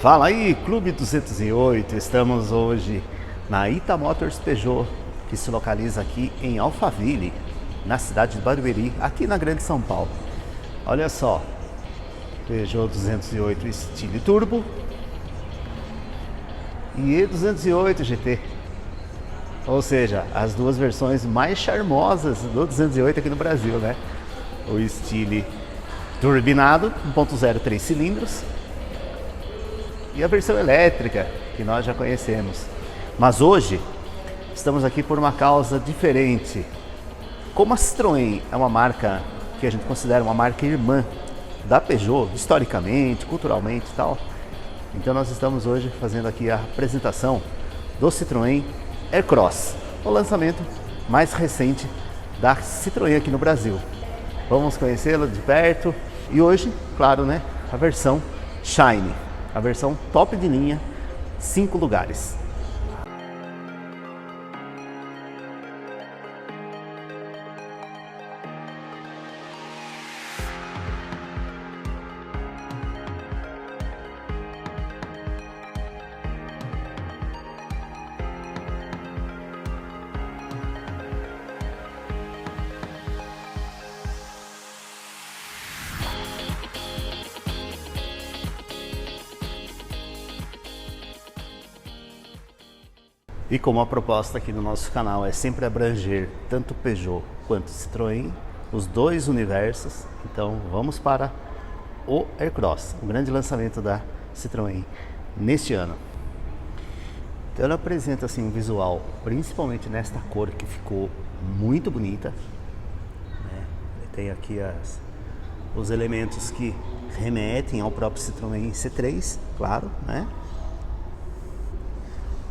Fala aí, Clube 208, estamos hoje na Ita Motors Peugeot, que se localiza aqui em Alphaville, na cidade de Barueri, aqui na Grande São Paulo. Olha só, Peugeot 208 Style Turbo e E208 GT, ou seja, as duas versões mais charmosas do 208 aqui no Brasil, né? O Style turbinado, 1.0 3 cilindros, e a versão elétrica, que nós já conhecemos. Mas hoje estamos aqui por uma causa diferente. Como a Citroën é uma marca que a gente considera uma marca irmã da Peugeot, historicamente, culturalmente e tal, então nós estamos hoje fazendo aqui a apresentação do Citroën Aircross, o lançamento mais recente da Citroën aqui no Brasil. Vamos conhecê-la de perto e hoje, claro, né, a versão Shine, a versão top de linha, 5 lugares. E como a proposta aqui do nosso canal é sempre abranger tanto Peugeot quanto Citroën, os dois universos, então vamos para o Aircross, o grande lançamento da Citroën neste ano. Então ela apresenta assim um visual, principalmente nesta cor que ficou muito bonita, né? Tem aqui os elementos que remetem ao próprio Citroën C3, claro, né?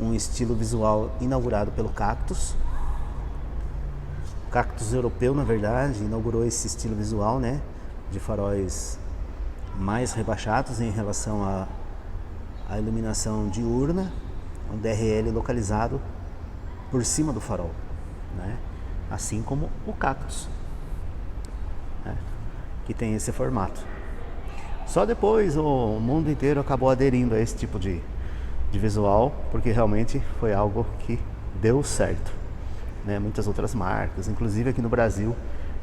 Um estilo visual inaugurado pelo Cactus. O Cactus europeu, na verdade, inaugurou esse estilo visual, né, de faróis mais rebaixados em relação à iluminação diurna, um DRL localizado por cima do farol, né, assim como o Cactus, né, que tem esse formato. Só depois o mundo inteiro acabou aderindo a esse tipo de visual, porque realmente foi algo que deu certo, né? Muitas outras marcas, inclusive aqui no Brasil,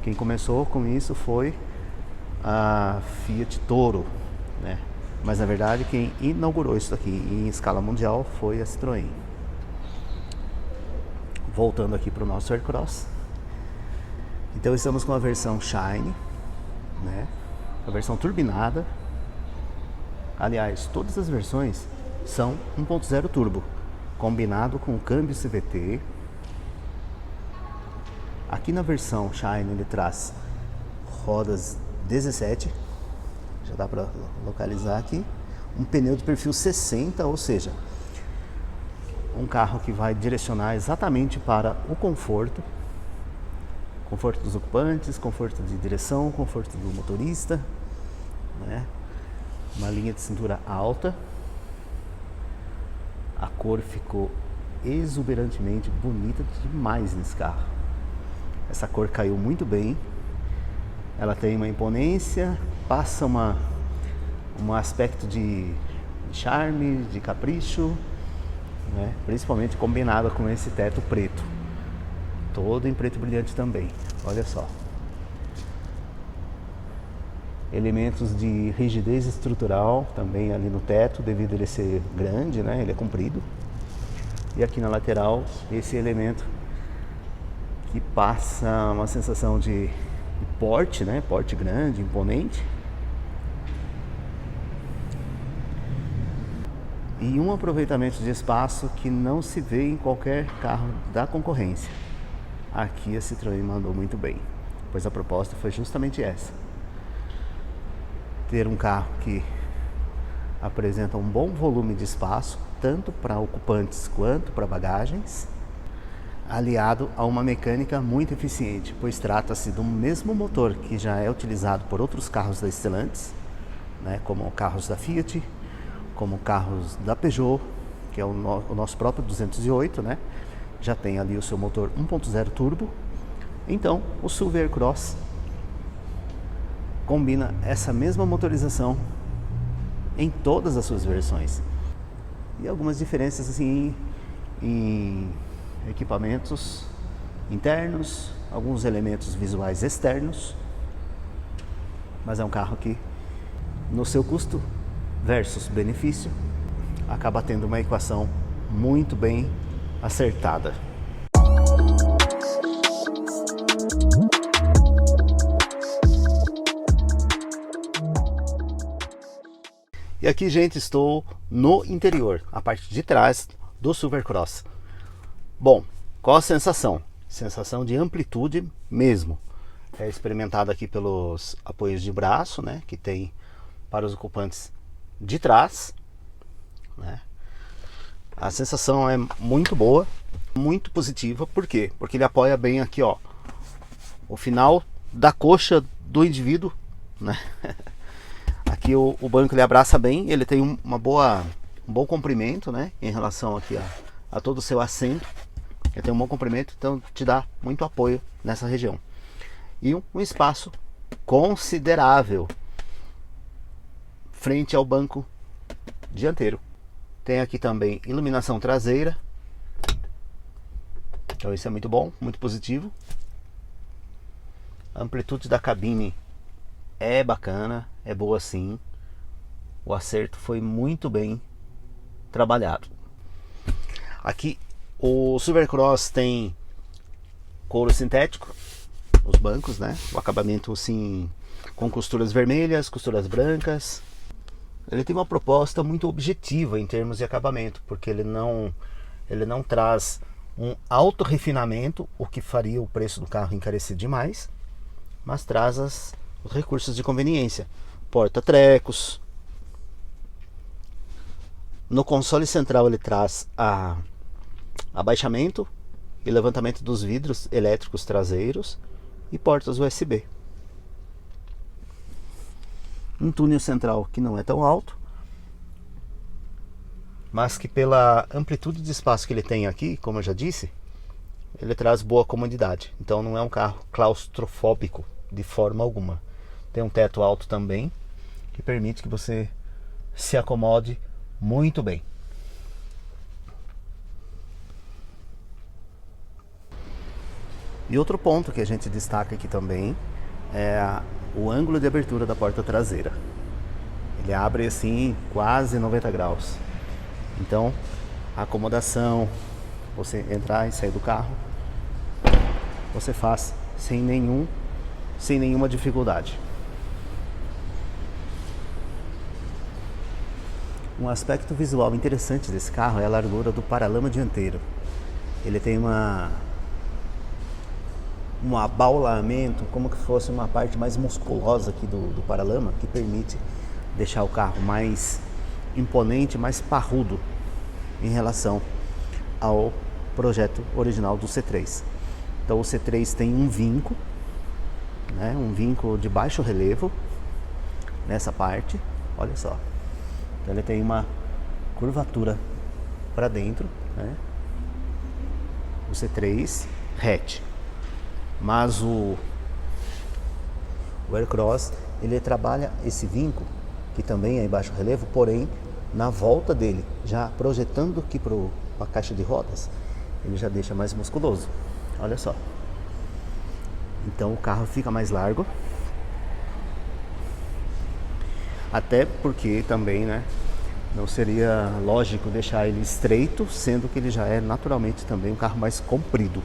quem começou com isso foi a Fiat Toro, né? Mas na verdade quem inaugurou isso aqui em escala mundial foi a Citroën. Voltando aqui para o nosso Aircross, então estamos com a versão Shine, né? A versão turbinada. Aliás, todas as versões são 1.0 turbo, combinado com o câmbio CVT. Aqui na versão Shine ele traz rodas 17, já dá para localizar aqui, um pneu de perfil 60, ou seja, um carro que vai direcionar exatamente para o conforto dos ocupantes, conforto de direção, conforto do motorista, né? Uma linha de cintura alta. A cor ficou exuberantemente bonita demais nesse carro. Essa cor caiu muito bem. Ela tem uma imponência, passa um aspecto de charme, de capricho, né? Principalmente combinado com esse teto preto, todo em preto brilhante também. Olha só. Elementos de rigidez estrutural também ali no teto, devido a ele ser grande, né? Ele é comprido. E aqui na lateral, esse elemento que passa uma sensação de porte, né? Porte grande, imponente. E um aproveitamento de espaço que não se vê em qualquer carro da concorrência. Aqui a Citroën mandou muito bem, pois a proposta foi justamente essa: ter um carro que apresenta um bom volume de espaço, tanto para ocupantes quanto para bagagens, aliado a uma mecânica muito eficiente, pois trata-se do mesmo motor que já é utilizado por outros carros da Stellantis, né, como carros da Fiat, como carros da Peugeot, que é o nosso próprio 208, né, já tem ali o seu motor 1.0 turbo. Então o SUV Aircross combina essa mesma motorização em todas as suas versões. E algumas diferenças assim em equipamentos internos, alguns elementos visuais externos, mas é um carro que, no seu custo versus benefício, acaba tendo uma equação muito bem acertada. E aqui, gente, estou no interior, a parte de trás do Supercross. Bom, qual a sensação? Sensação de amplitude mesmo. É experimentado aqui pelos apoios de braço, né, que tem para os ocupantes de trás, né? A sensação é muito boa, muito positiva. Por quê? Porque ele apoia bem aqui, ó, o final da coxa do indivíduo, né? Aqui o banco ele abraça bem, ele tem um bom comprimento, né, em relação aqui a todo o seu assento. Ele tem um bom comprimento, então te dá muito apoio nessa região. E um espaço considerável frente ao banco dianteiro. Tem aqui também iluminação traseira, então isso é muito bom, muito positivo. A amplitude da cabine é bacana, é boa sim. O acerto foi muito bem trabalhado. Aqui o Supercross tem couro sintético, os bancos, né? O acabamento assim com costuras vermelhas, costuras brancas. Ele tem uma proposta muito objetiva em termos de acabamento, porque ele não traz um alto refinamento, o que faria o preço do carro encarecer demais, mas traz os recursos de conveniência. Porta-trecos. No console central ele traz abaixamento e levantamento dos vidros elétricos traseiros e portas USB. Um túnel central que não é tão alto, mas que pela amplitude de espaço que ele tem aqui, como eu já disse, ele traz boa comodidade. Então não é um carro claustrofóbico de forma alguma. Tem um teto alto também, que permite que você se acomode muito bem. E outro ponto que a gente destaca aqui também é o ângulo de abertura da porta traseira. Ele abre assim quase 90 graus. Então a acomodação, você entrar e sair do carro, você faz sem nenhuma dificuldade. Um aspecto visual interessante desse carro é a largura do paralama dianteiro. Ele tem um abaulamento, como que fosse uma parte mais musculosa aqui do paralama, que permite deixar o carro mais imponente, mais parrudo em relação ao projeto original do C3. Então o C3 tem um vinco, né, um vinco de baixo relevo nessa parte, olha só. Então ele tem uma curvatura para dentro, né? O C3 hatch. Mas o Aircross, ele trabalha esse vinco, que também é em baixo relevo, porém na volta dele, já projetando aqui para a caixa de rodas, ele já deixa mais musculoso. Olha só. Então o carro fica mais largo. Até porque também, né, não seria lógico deixar ele estreito, sendo que ele já é naturalmente também um carro mais comprido,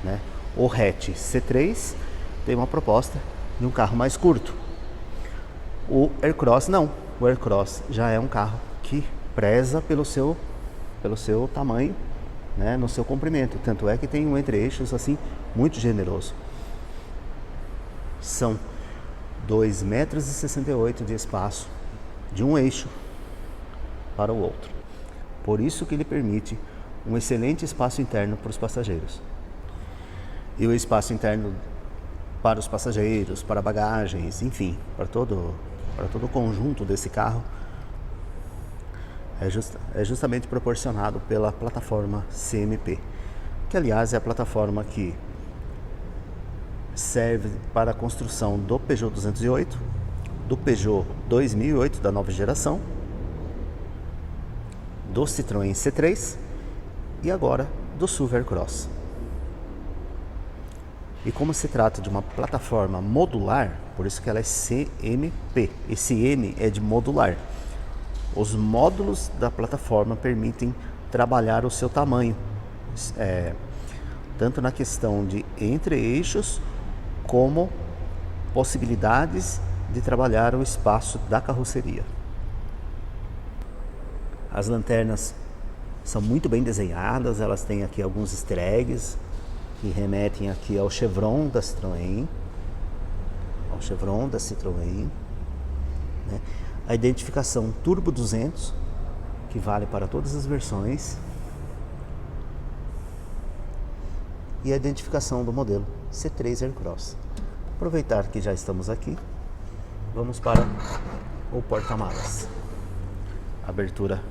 né? O hatch C3 tem uma proposta de um carro mais curto. O Aircross não. O Aircross já é um carro que preza pelo seu tamanho, né, no seu comprimento. Tanto é que tem um entre-eixos assim muito generoso. São 2,68 metros de espaço de um eixo para o outro. Por isso que ele permite um excelente espaço interno para os passageiros. E o espaço interno para os passageiros, para bagagens, enfim, para todo o conjunto desse carro é justamente proporcionado pela plataforma CMP, que aliás é a plataforma que serve para a construção do Peugeot 208, do Peugeot 2008 da nova geração do Citroën C3 e agora do Silver Cross. E como se trata de uma plataforma modular, por isso que ela é CMP. Esse M é de modular. Os módulos da plataforma permitem trabalhar o seu tamanho, tanto na questão de entre-eixos, como possibilidades de trabalhar o espaço da carroceria. As lanternas são muito bem desenhadas, elas têm aqui alguns easter eggs que remetem aqui ao chevron da Citroën, né? A identificação Turbo 200, que vale para todas as versões, e a identificação do modelo C3 Aircross. Aproveitar que já estamos aqui, vamos para o porta-malas. Abertura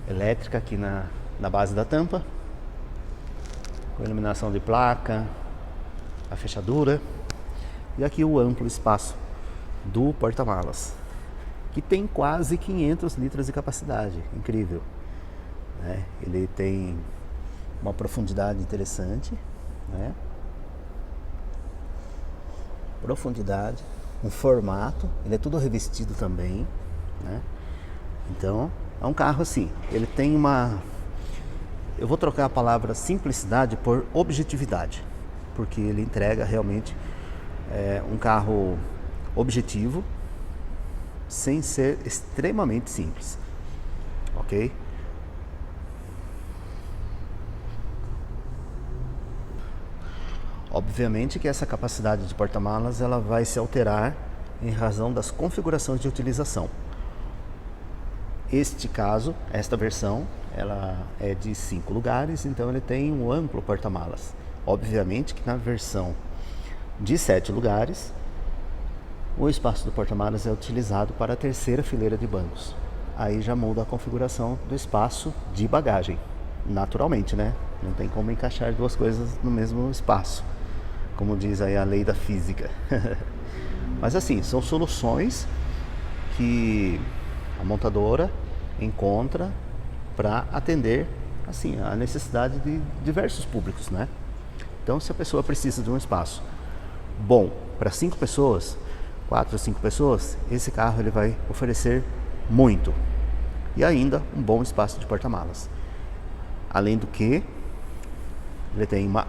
elétrica aqui na base da tampa, com iluminação de placa, a fechadura e aqui o amplo espaço do porta-malas, que tem quase 500 litros de capacidade, incrível, né? Ele tem uma profundidade interessante, né? Profundidade, um formato, ele é tudo revestido também, né? Então é um carro assim, ele tem eu vou trocar a palavra simplicidade por objetividade, porque ele entrega realmente um carro objetivo, sem ser extremamente simples, ok? Obviamente que essa capacidade de porta-malas ela vai se alterar em razão das configurações de utilização. Esta versão, ela é de 5 lugares, então ele tem um amplo porta-malas. Obviamente que na versão de 7 lugares, o espaço do porta-malas é utilizado para a terceira fileira de bancos. Aí já muda a configuração do espaço de bagagem, naturalmente, né? Não tem como encaixar duas coisas no mesmo espaço, como diz aí a lei da física. Mas assim, são soluções que a montadora encontra para atender assim a necessidade de diversos públicos, né? Então, se a pessoa precisa de um espaço bom para 5 pessoas, 4 ou 5 pessoas, esse carro ele vai oferecer muito e ainda um bom espaço de porta-malas. Além do que, ele tem uma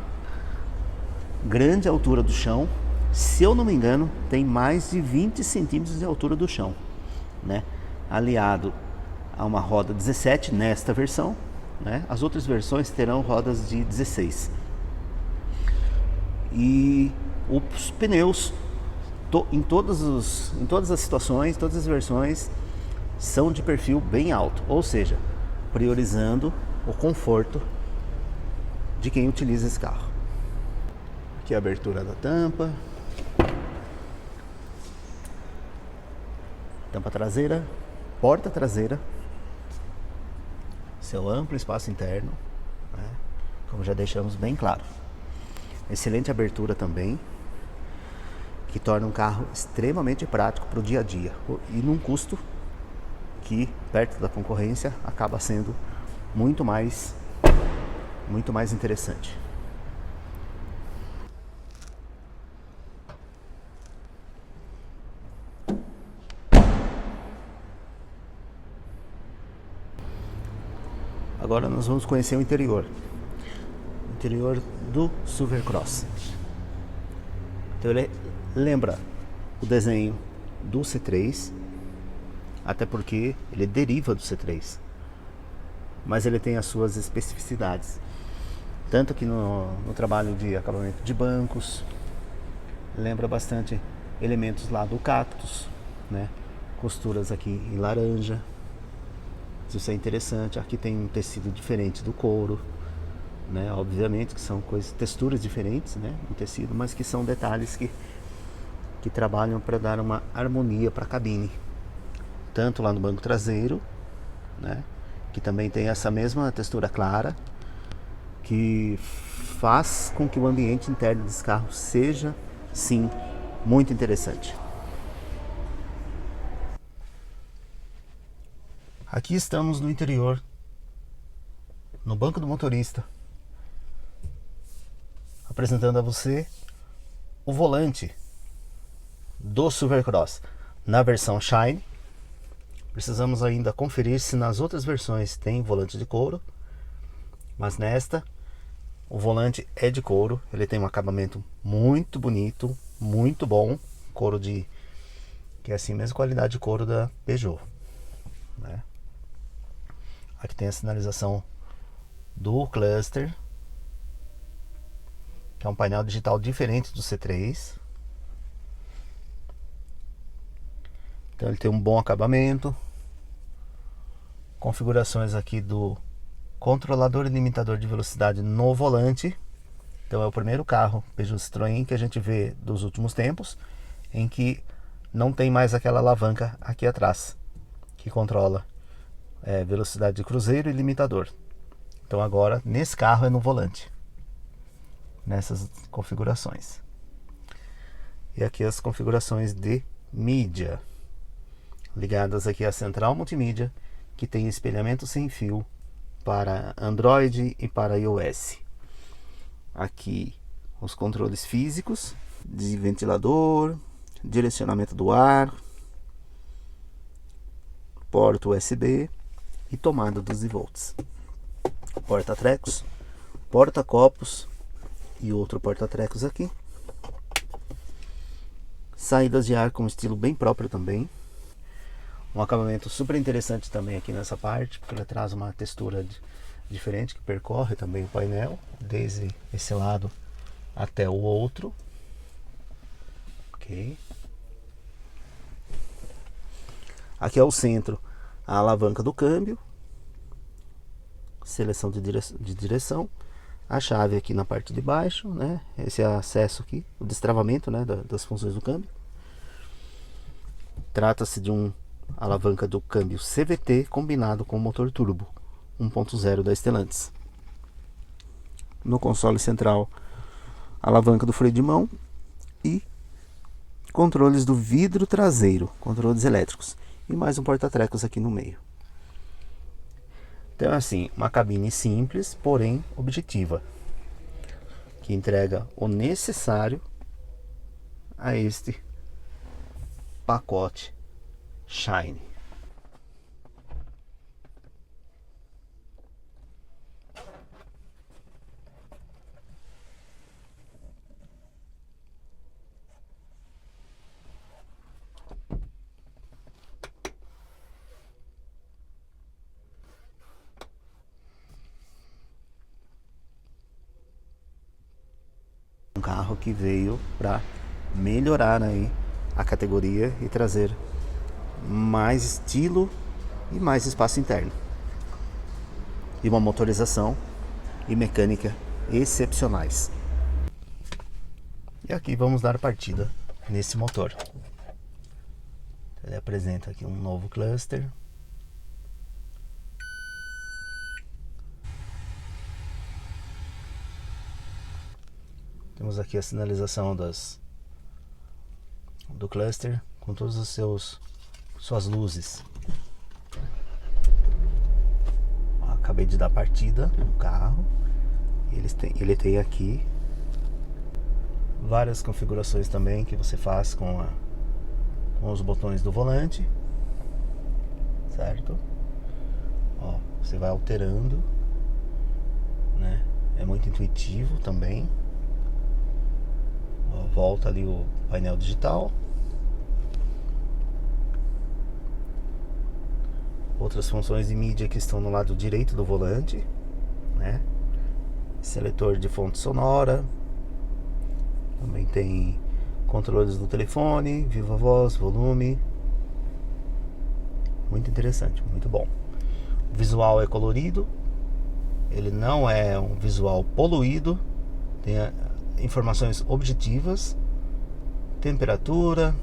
grande altura do chão, se eu não me engano, tem mais de 20 centímetros de altura do chão, né? Aliado a uma roda 17 nesta versão, né? As outras versões terão rodas de 16. E os pneus, em todas as situações, todas as versões, são de perfil bem alto, ou seja, priorizando o conforto de quem utiliza esse carro. Aqui a abertura da tampa, tampa traseira, porta traseira, seu amplo espaço interno, né? Como já deixamos bem claro. Excelente abertura também, que torna um carro extremamente prático para o dia a dia e num custo que, perto da concorrência, acaba sendo muito mais interessante. Agora nós vamos conhecer o interior do Silver Cross. Então ele lembra o desenho do C3, até porque ele deriva do C3, mas ele tem as suas especificidades, tanto que no trabalho de acabamento de bancos, lembra bastante elementos lá do Cactus, né? Costuras aqui em laranja, isso é interessante. Aqui tem um tecido diferente do couro, né? Obviamente que são texturas diferentes, né, no tecido, mas que são detalhes que trabalham para dar uma harmonia para a cabine, tanto lá no banco traseiro, né, que também tem essa mesma textura clara, que faz com que o ambiente interno desse carro seja, sim, muito interessante. Aqui estamos no interior no banco do motorista, apresentando a você o volante do Supercross na versão Shine. Precisamos ainda conferir se nas outras versões tem volante de couro, mas nesta o volante é de couro. Ele tem um acabamento muito bonito, muito bom, couro de que é assim mesmo qualidade de couro da Peugeot, né? Aqui tem a sinalização do cluster, que é um painel digital diferente do C3. Então ele tem um bom acabamento. Configurações aqui do controlador e limitador de velocidade no volante. Então é o primeiro carro Peugeot Citroën que a gente vê dos últimos tempos em que não tem mais aquela alavanca aqui atrás que controla velocidade de cruzeiro e limitador. Então agora nesse carro é no volante, nessas configurações. E aqui as configurações de mídia, ligadas aqui à central multimídia, que tem espelhamento sem fio para Android e para iOS. Aqui os controles físicos de ventilador, direcionamento do ar, porta USB e tomada 12 volts. Porta-trecos, porta-copos e outro porta-trecos aqui. Saídas de ar com estilo bem próprio também. Um acabamento super interessante também aqui nessa parte, porque ele traz uma textura diferente que percorre também o painel, desde esse lado até o outro. Ok. Aqui é o centro, a alavanca do câmbio, seleção de direção, a chave aqui na parte de baixo, né? Esse é acesso aqui, o destravamento, né, das funções do câmbio. Trata-se de um alavanca do câmbio CVT combinado com motor turbo 1.0 da Stellantis. No console central, alavanca do freio de mão e controles do vidro traseiro, controles elétricos, e mais um porta-trecos aqui no meio. Então assim, uma cabine simples, porém objetiva, que entrega o necessário a este pacote Shine. Um carro que veio para melhorar aí a categoria e trazer mais estilo e mais espaço interno, e uma motorização e mecânica excepcionais. E aqui vamos dar partida nesse motor. Ele apresenta aqui um novo cluster, temos aqui a sinalização do cluster com todos os suas luzes. Acabei de dar partida no carro. Ele tem aqui várias configurações também que você faz com os botões do volante, certo? Ó, você vai alterando, né? É muito intuitivo também. Ó, volta ali o painel digital. Outras funções de mídia que estão no lado direito do volante, né? Seletor de fonte sonora. Também tem controles do telefone, viva voz, volume. Muito interessante, muito bom. O visual é colorido. Ele não é um visual poluído. Tem informações objetivas. Temperatura.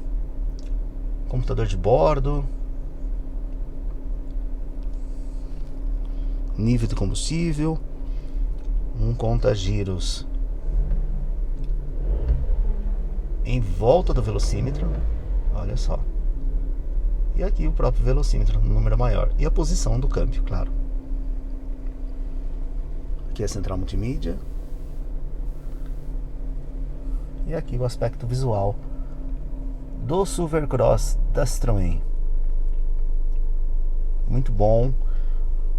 Computador de bordo. Nível de combustível, um conta-giros em volta do velocímetro, olha só, e aqui o próprio velocímetro no número maior, e a posição do câmbio, claro. Aqui é a central multimídia. E aqui o aspecto visual do Supercross da Citroën. Muito bom,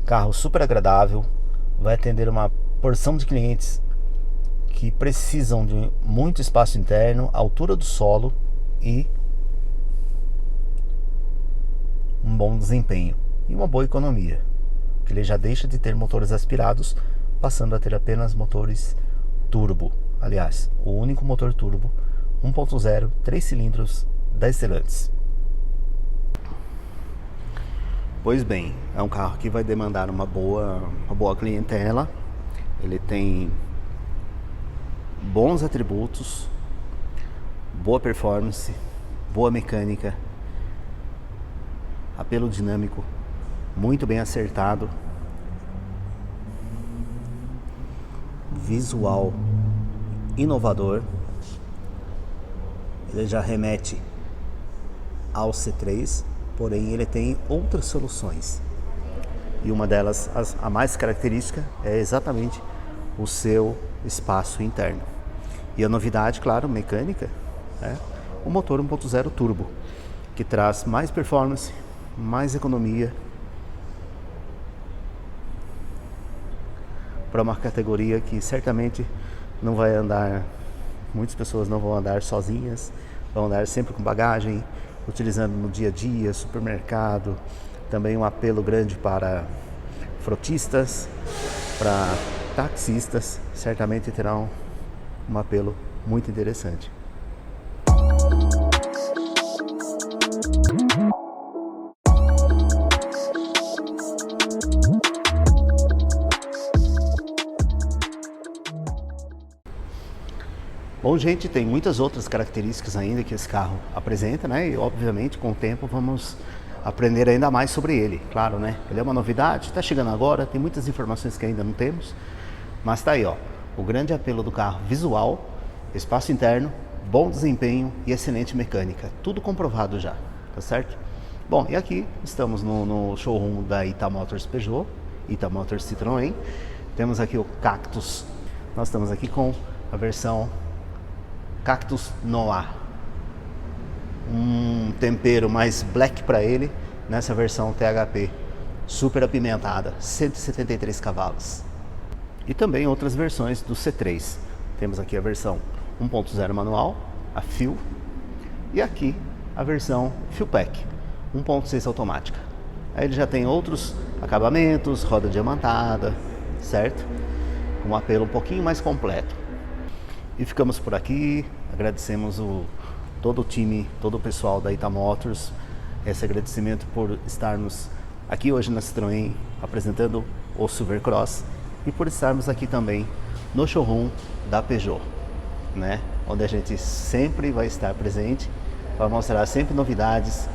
carro super agradável, vai atender uma porção de clientes que precisam de muito espaço interno, altura do solo e um bom desempenho e uma boa economia, que ele já deixa de ter motores aspirados, passando a ter apenas motores turbo. Aliás, o único motor turbo 1.0, 3 cilindros da Stellantis. Pois bem, é um carro que vai demandar uma boa clientela. Ele tem bons atributos, boa performance, boa mecânica, apelo dinâmico muito bem acertado, visual inovador. Ele já remete ao C3, porém ele tem outras soluções, e uma delas, a mais característica, é exatamente o seu espaço interno. E a novidade, claro, mecânica, é o motor 1.0 turbo, que traz mais performance, mais economia para uma categoria que certamente não vai andar, muitas pessoas não vão andar sozinhas, vão andar sempre com bagagem, utilizando no dia a dia, supermercado. Também um apelo grande para frotistas, para taxistas, certamente terão um apelo muito interessante. Bom, gente, tem muitas outras características ainda que esse carro apresenta, né? E obviamente com o tempo vamos aprender ainda mais sobre ele, claro, né? Ele é uma novidade, está chegando agora, tem muitas informações que ainda não temos, mas tá aí, ó, o grande apelo do carro: visual, espaço interno, bom desempenho e excelente mecânica, tudo comprovado já, tá certo? Bom, e aqui estamos no showroom da Ita Motors Peugeot, Ita Motors Citroën. Temos aqui o Cactus, nós estamos aqui com a versão Cactus Noir, um tempero mais black para ele, nessa versão THP super apimentada, 173 cavalos. E também outras versões do C3. Temos aqui a versão 1.0 manual, a Fuel, e aqui a versão Fuel Pack 1.6 automática. Aí ele já tem outros acabamentos, roda diamantada, certo? Um apelo um pouquinho mais completo. E ficamos por aqui, agradecemos todo o time, todo o pessoal da Ita Motors, esse agradecimento por estarmos aqui hoje na Citroën apresentando o Supercross e por estarmos aqui também no showroom da Peugeot, né? Onde a gente sempre vai estar presente para mostrar sempre novidades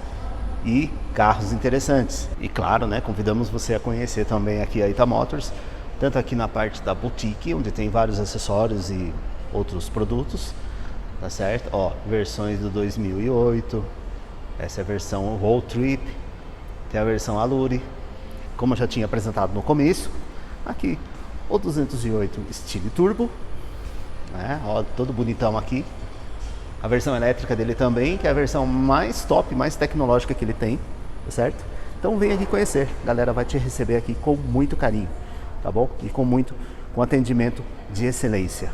e carros interessantes. E claro, né, convidamos você a conhecer também aqui a Ita Motors, tanto aqui na parte da boutique, onde tem vários acessórios e outros produtos, tá certo? Ó, versões do 2008, essa é a versão Road Trip, tem a versão Allure, como eu já tinha apresentado no começo. Aqui o 208 Stile Turbo, né? Ó, todo bonitão aqui. A versão elétrica dele também, que é a versão mais top, mais tecnológica que ele tem, tá certo? Então vem aqui conhecer, a galera vai te receber aqui com muito carinho, tá bom? E com atendimento de excelência.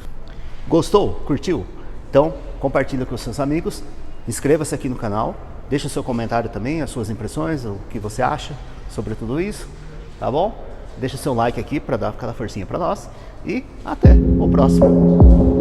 Gostou? Curtiu? Então compartilha com os seus amigos, inscreva-se aqui no canal, deixa o seu comentário também, as suas impressões, o que você acha sobre tudo isso, tá bom? Deixa o seu like aqui para dar aquela forcinha para nós e até o próximo.